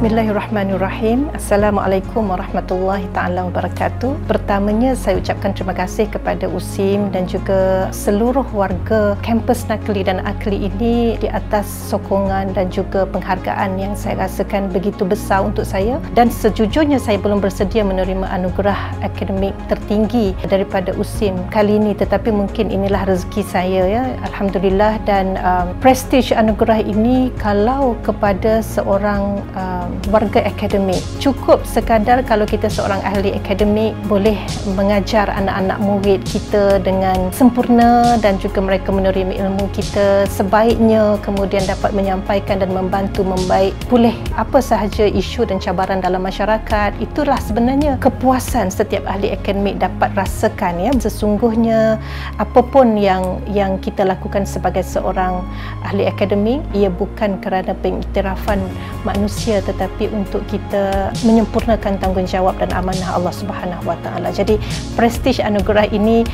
Bismillahirrahmanirrahim. Assalamualaikum warahmatullahi taala wabarakatuh. Pertamanya saya ucapkan terima kasih kepada USIM dan juga seluruh warga kampus Nakli dan Akli ini di atas sokongan dan juga penghargaan yang saya rasakan begitu besar untuk saya, dan sejujurnya saya belum bersedia menerima anugerah akademik tertinggi daripada USIM kali ini, tetapi mungkin inilah rezeki saya, ya. Alhamdulillah. Dan prestige anugerah ini kalau kepada seorang warga akademik, cukup sekadar kalau kita seorang ahli akademik boleh mengajar anak-anak murid kita dengan sempurna dan juga mereka menerima ilmu kita sebaiknya, kemudian dapat menyampaikan dan membantu membaik pulih apa sahaja isu dan cabaran dalam masyarakat. Itulah sebenarnya kepuasan setiap ahli akademik dapat rasakan, ya. Sesungguhnya apapun yang kita lakukan sebagai seorang ahli akademik, ia bukan kerana pengiktirafan manusia, tetapi untuk kita menyempurnakan tanggungjawab dan amanah Allah Subhanahu Wa Taala. Jadi prestige anugerah ini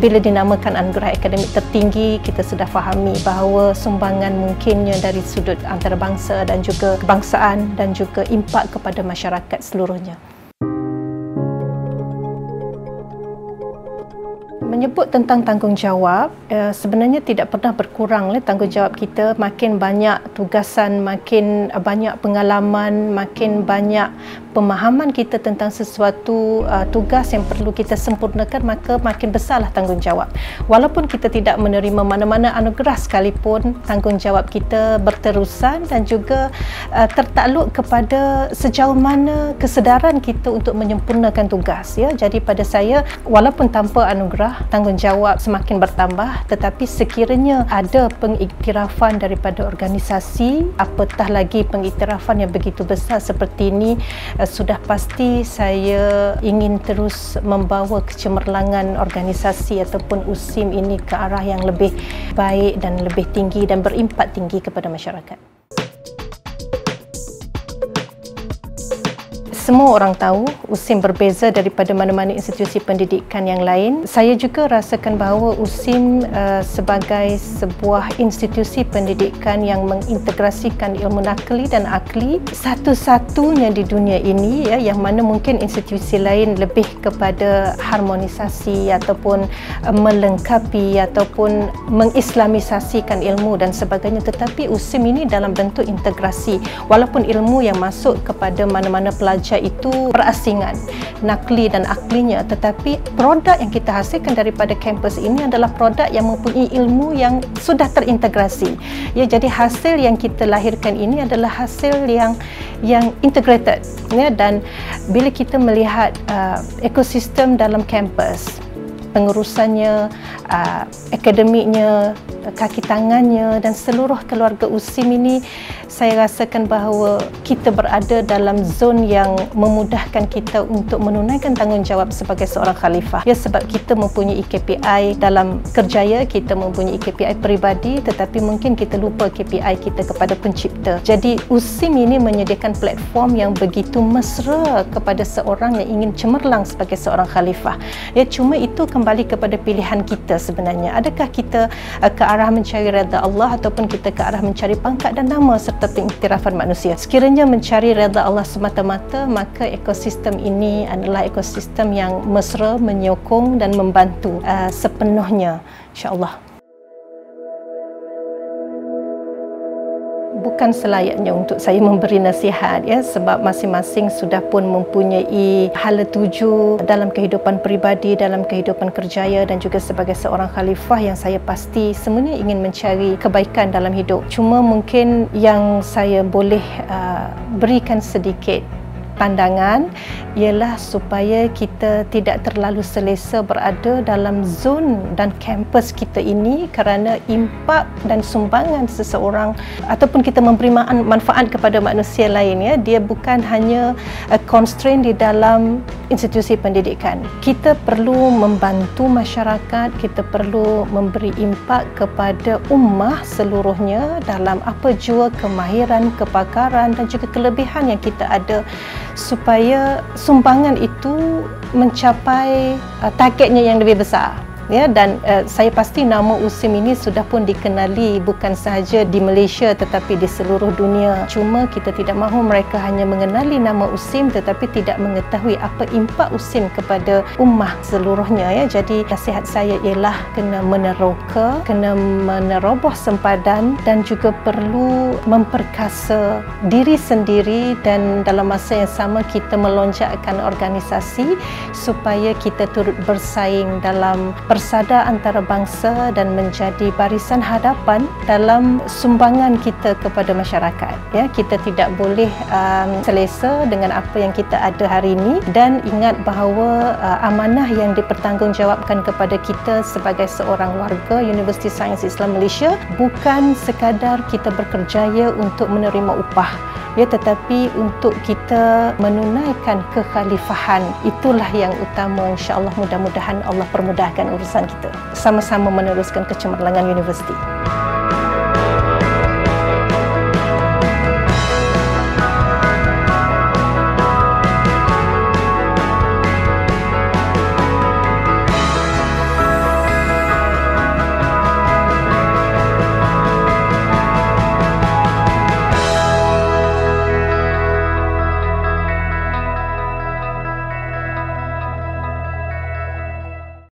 bila dinamakan anugerah akademik tertinggi, kita sudah fahami bahawa sumbangan mungkinnya dari sudut antarabangsa dan juga kebangsaan dan juga impak kepada masyarakat seluruhnya. Menyebut tentang tanggungjawab, sebenarnya tidak pernah berkurang tanggungjawab kita. Makin banyak tugasan, makin banyak pengalaman, makin banyak pemahaman kita tentang sesuatu tugas yang perlu kita sempurnakan, maka makin besarlah tanggungjawab. Walaupun kita tidak menerima mana-mana anugerah sekalipun, tanggungjawab kita berterusan dan juga tertakluk kepada sejauh mana kesedaran kita untuk menyempurnakan tugas, ya. Jadi pada saya, walaupun tanpa anugerah, tanggungjawab semakin bertambah, tetapi sekiranya ada pengiktirafan daripada organisasi, apatah lagi pengiktirafan yang begitu besar seperti ini, sudah pasti saya ingin terus membawa kecemerlangan organisasi ataupun USIM ini ke arah yang lebih baik dan lebih tinggi dan berimpak tinggi kepada masyarakat. Semua orang tahu USIM berbeza daripada mana-mana institusi pendidikan yang lain. Saya juga rasakan bahawa USIM sebagai sebuah institusi pendidikan yang mengintegrasikan ilmu nakli dan akli satu-satunya di dunia ini, ya, yang mana mungkin institusi lain lebih kepada harmonisasi ataupun melengkapi ataupun mengislamisasikan ilmu dan sebagainya, tetapi USIM ini dalam bentuk integrasi. Walaupun ilmu yang masuk kepada mana-mana pelajar itu perasingan nakli dan aklinya, tetapi produk yang kita hasilkan daripada kampus ini adalah produk yang mempunyai ilmu yang sudah terintegrasi, ya. Jadi hasil yang kita lahirkan ini adalah hasil yang integrated, ya. Dan bila kita melihat ekosistem dalam kampus, pengurusannya, akademiknya, kaki tangannya dan seluruh keluarga USIM ini, saya rasakan bahawa kita berada dalam zon yang memudahkan kita untuk menunaikan tanggungjawab sebagai seorang khalifah, ya. Sebab kita mempunyai KPI dalam kerjaya, kita mempunyai KPI peribadi, tetapi mungkin kita lupa KPI kita kepada pencipta. Jadi USIM ini menyediakan platform yang begitu mesra kepada seorang yang ingin cemerlang sebagai seorang khalifah, ya. Cuma itu kembali kepada pilihan kita sebenarnya. Adakah kita ke arah mencari redha Allah ataupun kita ke arah mencari pangkat dan nama serta pengiktirafan manusia? Sekiranya mencari redha Allah semata-mata, maka ekosistem ini adalah ekosistem yang mesra, menyokong dan membantu sepenuhnya, insya-Allah. Bukan selayaknya untuk saya memberi nasihat, ya, sebab masing-masing sudah pun mempunyai hala tuju dalam kehidupan peribadi, dalam kehidupan kerjaya dan juga sebagai seorang khalifah yang saya pasti semuanya ingin mencari kebaikan dalam hidup. Cuma mungkin yang saya boleh berikan sedikit pandangan ialah supaya kita tidak terlalu selesa berada dalam zon dan kampus kita ini, kerana impak dan sumbangan seseorang ataupun kita memberi manfaat kepada manusia lain, ya, dia bukan hanya constraint di dalam institusi pendidikan. Kita perlu membantu masyarakat, kita perlu memberi impak kepada ummah seluruhnya dalam apa jua kemahiran, kepakaran dan juga kelebihan yang kita ada, supaya sumbangan itu mencapai targetnya yang lebih besar. ya, dan saya pasti nama USIM ini sudah pun dikenali bukan sahaja di Malaysia tetapi di seluruh dunia. Cuma kita tidak mahu mereka hanya mengenali nama USIM tetapi tidak mengetahui apa impak USIM kepada ummah seluruhnya, ya. Jadi nasihat saya ialah kena meneroka, kena meneroboh sempadan dan juga perlu memperkasa diri sendiri, dan dalam masa yang sama kita melonjakkan organisasi supaya kita turut bersaing dalam persada antarabangsa dan menjadi barisan hadapan dalam sumbangan kita kepada masyarakat, ya. Kita tidak boleh selesa dengan apa yang kita ada hari ini, dan ingat bahawa amanah yang dipertanggungjawabkan kepada kita sebagai seorang warga Universiti Sains Islam Malaysia bukan sekadar kita berkerjaya untuk menerima upah, ya, tetapi untuk kita menunaikan kekhalifahan. Itulah yang utama. InsyaAllah mudah-mudahan Allah permudahkan urusan kita. Sama-sama meneruskan kecemerlangan universiti.